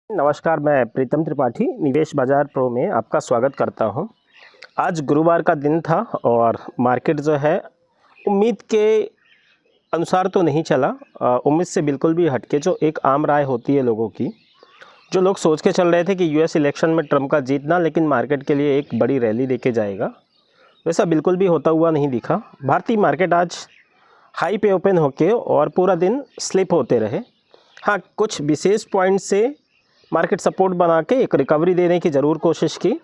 नमस्कार, मैं प्रीतम त्रिपाठी निवेश बाज़ार प्रो में आपका स्वागत करता हूं। आज गुरुवार का दिन था और मार्केट जो है उम्मीद के अनुसार तो नहीं चला। उम्मीद से बिल्कुल भी हटके जो एक आम राय होती है लोगों की, जो लोग सोच के चल रहे थे कि यूएस इलेक्शन में ट्रंप का जीतना लेकिन मार्केट के लिए एक बड़ी रैली लेके जाएगा, वैसा बिल्कुल भी होता हुआ नहीं दिखा। भारतीय मार्केट आज हाई पे ओपन होके और पूरा दिन स्लिप होते रहे। हाँ, कुछ विशेष पॉइंट से मार्केट सपोर्ट बना के एक रिकवरी देने की ज़रूर कोशिश की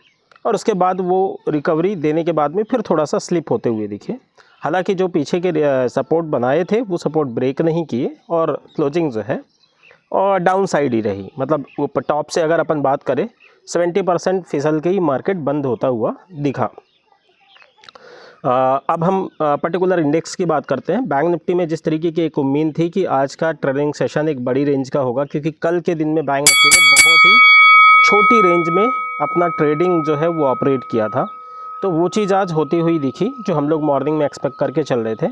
और उसके बाद वो रिकवरी देने के बाद में फिर थोड़ा सा स्लिप होते हुए दिखे। हालांकि जो पीछे के सपोर्ट बनाए थे वो सपोर्ट ब्रेक नहीं किए और क्लोजिंग जो है और डाउन साइड ही रही। मतलब वो टॉप से अगर अपन बात करें 70% फिसल के ही मार्केट बंद होता हुआ दिखा। अब हम पर्टिकुलर इंडेक्स की बात करते हैं। बैंक निफ्टी में जिस तरीके की एक उम्मीद थी कि आज का ट्रेडिंग सेशन एक बड़ी रेंज का होगा, क्योंकि कल के दिन में बैंक निफ्टी ने बहुत ही छोटी रेंज में अपना ट्रेडिंग जो है वो ऑपरेट किया था, तो वो चीज़ आज होती हुई दिखी जो हम लोग मॉर्निंग में एक्सपेक्ट करके चल रहे थे।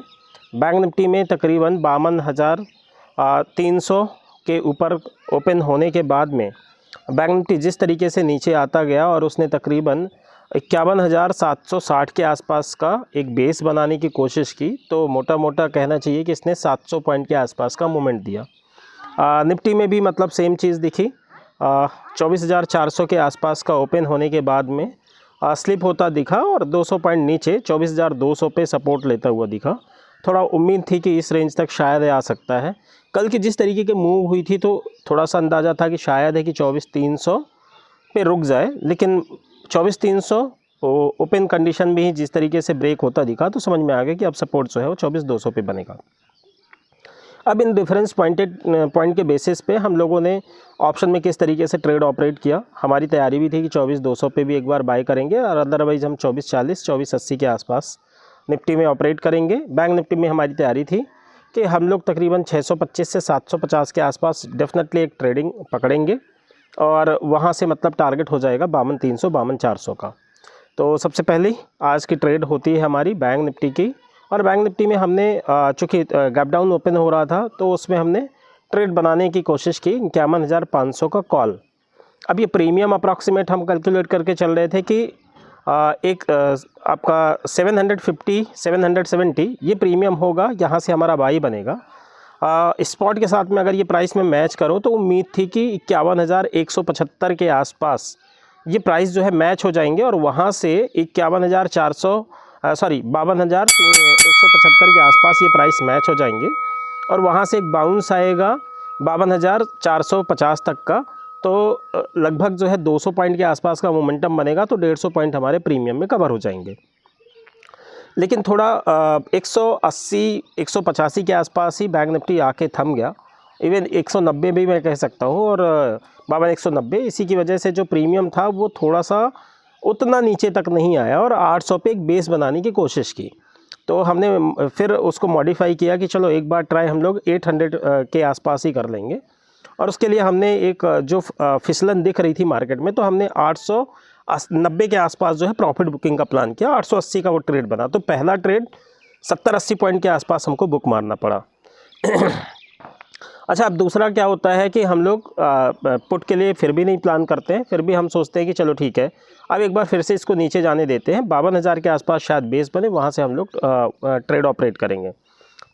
बैंक निफ्टी में तकरीबन 52,300 के ऊपर ओपन होने के बाद में बैंक निफ्टी जिस तरीके से नीचे आता गया और उसने तकरीबन 51,760 के आसपास का एक बेस बनाने की कोशिश की, तो मोटा मोटा कहना चाहिए कि इसने 700 पॉइंट के आसपास का मूवमेंट दिया। निफ्टी में भी मतलब सेम चीज़ दिखी। 24,400 के आसपास का ओपन होने के बाद में स्लिप होता दिखा और 200 पॉइंट नीचे 24,200 पे सपोर्ट लेता हुआ दिखा। थोड़ा उम्मीद थी कि इस रेंज तक शायद आ सकता है। कल की जिस तरीके की मूव हुई थी तो थोड़ा सा अंदाज़ा था कि शायद है कि 24,300 पे रुक जाए, लेकिन 24,300 ओपन कंडीशन में ही जिस तरीके से ब्रेक होता दिखा तो समझ में आ गया कि अब सपोर्ट जो है वो 24,200 पे बनेगा। अब इन डिफरेंस पॉइंट के बेसिस पे हम लोगों ने ऑप्शन में किस तरीके से ट्रेड ऑपरेट किया। हमारी तैयारी भी थी कि 24,200 पे भी एक बार बाय करेंगे और अदरवाइज हम 24,40 24,80 के आसपास निफ्टी में ऑपरेट करेंगे। बैंक निफ्टी में हमारी तैयारी थी कि हम लोग तकरीबन 625 से 750 के आसपास डेफिनेटली एक ट्रेडिंग पकड़ेंगे और वहाँ से मतलब टारगेट हो जाएगा 52,300 52,400 का। तो सबसे पहले आज की ट्रेड होती है हमारी बैंक निफ्टी की, और बैंक निफ्टी में हमने चूँकि गैप डाउन ओपन हो रहा था तो उसमें हमने ट्रेड बनाने की कोशिश की 51,500 का कॉल। अब ये प्रीमियम अप्रॉक्सीमेट हम कैलकुलेट करके चल रहे थे कि आपका 750 770 ये प्रीमियम होगा, यहाँ से हमारा बाई बनेगा। स्पॉट के साथ में अगर ये प्राइस में मैच करो तो उम्मीद थी कि 51,175 के आसपास ये प्राइस जो है मैच हो जाएंगे और वहाँ से 52,175 के आसपास ये प्राइस मैच हो जाएंगे और वहाँ से एक बाउंस आएगा 52,450 तक का। तो लगभग जो है 200 पॉइंट के आसपास का मोमेंटम बनेगा, तो 150 पॉइंट हमारे प्रीमियम में कवर हो जाएंगे। लेकिन थोड़ा 180 185 के आसपास ही बैंक निफ्टी आके थम गया। इवन 190 भी मैं कह सकता हूँ, और 52,190 इसी की वजह से जो प्रीमियम था वो थोड़ा सा उतना नीचे तक नहीं आया और 800 पे एक बेस बनाने की कोशिश की। तो हमने फिर उसको मॉडिफाई किया कि चलो एक बार ट्राई हम लोग 800 के आसपास ही कर लेंगे, और उसके लिए हमने एक जो फिसलन दिख रही थी मार्केट में, तो हमने 890 के आसपास जो है प्रॉफिट बुकिंग का प्लान किया। 880 का वो ट्रेड बना, तो पहला ट्रेड 70-80 पॉइंट के आसपास हमको बुक मारना पड़ा। अच्छा, अब दूसरा क्या होता है कि हम लोग पुट के लिए फिर भी नहीं प्लान करते हैं, फिर भी हम सोचते हैं कि चलो ठीक है अब एक बार फिर से इसको नीचे जाने देते हैं। 52,000 के आसपास शायद बेस बने, वहाँ से हम लोग ट्रेड ऑपरेट करेंगे।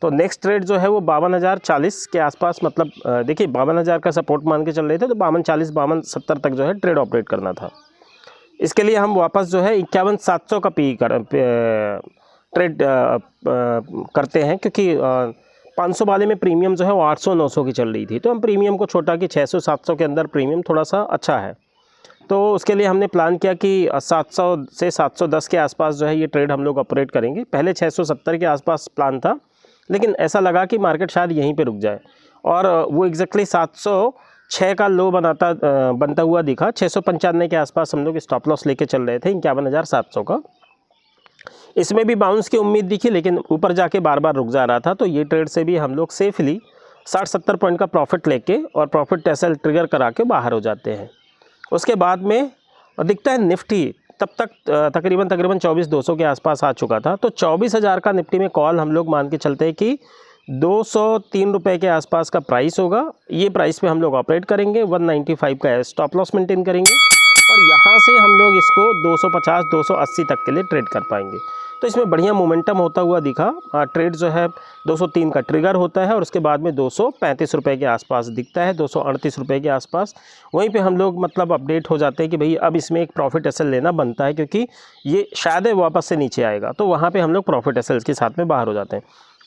तो नेक्स्ट ट्रेड जो है वो 52,040 के आसपास, मतलब देखिए 52,000 का सपोर्ट मान के चल रहे थे, तो 52,40 52,70 तक जो है ट्रेड ऑपरेट करना था। इसके लिए हम वापस जो है 51,700 का ट्रेड करते हैं, क्योंकि 500 वाले में प्रीमियम जो है वो 800-900 की चल रही थी, तो हम प्रीमियम को छोटा कि 600-700 के अंदर प्रीमियम थोड़ा सा अच्छा है। तो उसके लिए हमने प्लान किया कि 700 से 710 के आसपास जो है ये ट्रेड हम लोग ऑपरेट करेंगे। पहले 670 के आसपास प्लान था, लेकिन ऐसा लगा कि मार्केट शायद यहीं पे रुक जाए, और वो एग्जैक्टली 706 का लो बनता हुआ दिखा। 695 के आसपास हम लोग स्टॉप लॉस लेके चल रहे थे 51,700 का। इसमें भी बाउंस की उम्मीद दिखी, लेकिन ऊपर जाके बार बार रुक जा रहा था, तो ये ट्रेड से भी हम लोग सेफली 60-70 पॉइंट का प्रॉफिट लेके और प्रॉफिट टेसल ट्रिगर करा के बाहर हो जाते हैं। उसके बाद में दिखता है निफ्टी तब तक तकरीबन 24,200 के आसपास आ चुका था, तो 24,000 का निफ्टी में कॉल हम लोग मान के चलते हैं कि 203 रुपये के आसपास का प्राइस होगा। ये प्राइस पे हम लोग ऑपरेट करेंगे, 195 का स्टॉप लॉस मेंटेन करेंगे और यहाँ से हम लोग इसको 250 280 तक के लिए ट्रेड कर पाएंगे। तो इसमें बढ़िया मोमेंटम होता हुआ दिखा। ट्रेड जो है 203 का ट्रिगर होता है और उसके बाद में 235 रुपये के आसपास दिखता है, 238 रुपये के आसपास। वहीं पे हम लोग मतलब अपडेट हो जाते हैं कि भाई अब इसमें एक प्रॉफिट एसएल लेना बनता है, क्योंकि ये शायद वापस से नीचे आएगा, तो वहाँ पे हम लोग प्रॉफिट एसएल के साथ में बाहर हो जाते हैं।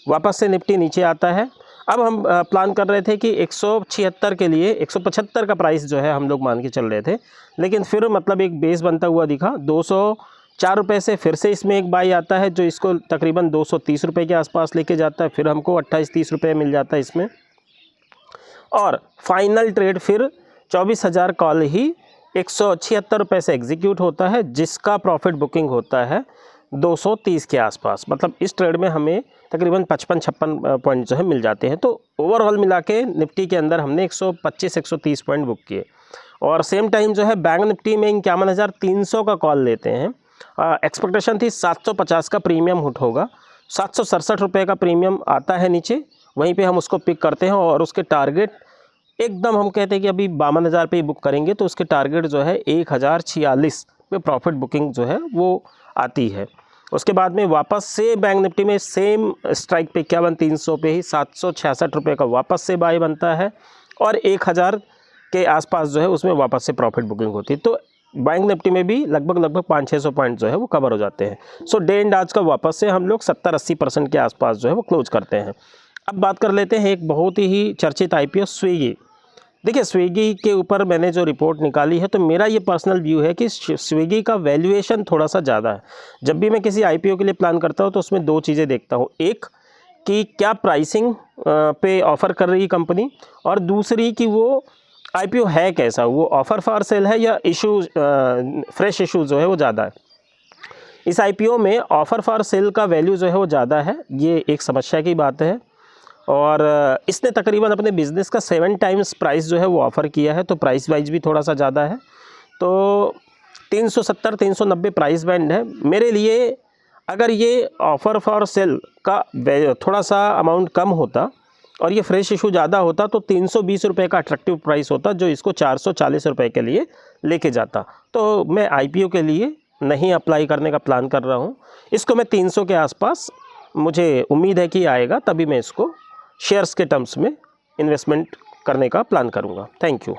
वापस से निफ्टी नीचे आता है। अब हम प्लान कर रहे थे कि 176 के लिए 175 का प्राइस जो है हम लोग मान के चल रहे थे, लेकिन फिर मतलब एक बेस बनता हुआ दिखा। 204 रुपये से फिर से इसमें एक बाई आता है जो इसको तकरीबन 230 रुपये के आसपास लेके जाता है, फिर हमको 28-30 रुपये मिल जाता है इसमें। और फाइनल ट्रेड फिर 24,000 कॉल ही 176 रुपये से एग्जीक्यूट होता है, जिसका प्रॉफिट बुकिंग होता है 230 के आसपास। मतलब इस ट्रेड में हमें तकरीबन 55-56 पॉइंट जो है मिल जाते हैं। तो ओवरऑल मिला के निफ्टी के अंदर हमने 125-130 पॉइंट बुक किए। और सेम टाइम जो है बैंक निफ्टी में 51,300 का कॉल लेते हैं। एक्सपेक्टेशन थी 750 का प्रीमियम हुट होगा, 767 रुपये का प्रीमियम आता है नीचे, वहीं पे हम उसको पिक करते हैं और उसके टारगेट एकदम हम कहते हैं कि अभी 52,000 पे ही बुक करेंगे, तो उसके टारगेट जो है 1046 पे प्रॉफिट बुकिंग जो है वो आती है। उसके बाद में वापस से बैंक निफ्टी में सेम स्ट्राइक पे 51,300 पे ही 766 रुपये का वापस से बाय बनता है और 1000 के आसपास जो है उसमें वापस से प्रॉफिट बुकिंग होती है। तो बैंक निफ्टी में भी लगभग 500-600 पॉइंट जो है वो कवर हो जाते हैं। सो डे एंड आज का वापस से हम लोग 70-80% के आसपास जो है वो क्लोज करते हैं। अब बात कर लेते हैं एक बहुत ही चर्चित आईपीओ स्विगी। देखिए स्विगी के ऊपर मैंने जो रिपोर्ट निकाली है, तो मेरा ये पर्सनल व्यू है कि स्विगी का वैल्यूएशन थोड़ा सा ज़्यादा है। जब भी मैं किसी आईपीओ के लिए प्लान करता हूँ तो उसमें दो चीज़ें देखता हूँ, एक कि क्या प्राइसिंग पे ऑफ़र कर रही कंपनी, और दूसरी कि वो आईपीओ है कैसा, वो ऑफ़र फॉर सेल है या इशू फ्रेश इशू जो है वो ज़्यादा है। इस आईपीओ में ऑफ़र फॉर सेल का वैल्यू जो है वो ज़्यादा है, ये एक समस्या की बात है। और इसने तकरीबन अपने बिज़नेस का 7 टाइम्स प्राइस जो है वो ऑफ़र किया है, तो प्राइस वाइज भी थोड़ा सा ज़्यादा है। तो 370-390 प्राइस बैंड है मेरे लिए। अगर ये ऑफ़र फॉर सेल का थोड़ा सा अमाउंट कम होता और ये फ्रेश इशू ज़्यादा होता तो 320 रुपये का अट्रैक्टिव प्राइस होता, जो इसको 440 रुपये के लिए लेके जाता। तो मैं आईपीओ के लिए नहीं अप्लाई करने का प्लान कर रहा हूँ। इसको मैं 300 के आसपास मुझे उम्मीद है कि आएगा, तभी मैं इसको शेयर्स के टर्म्स में इन्वेस्टमेंट करने का प्लान करूंगा। Thank you.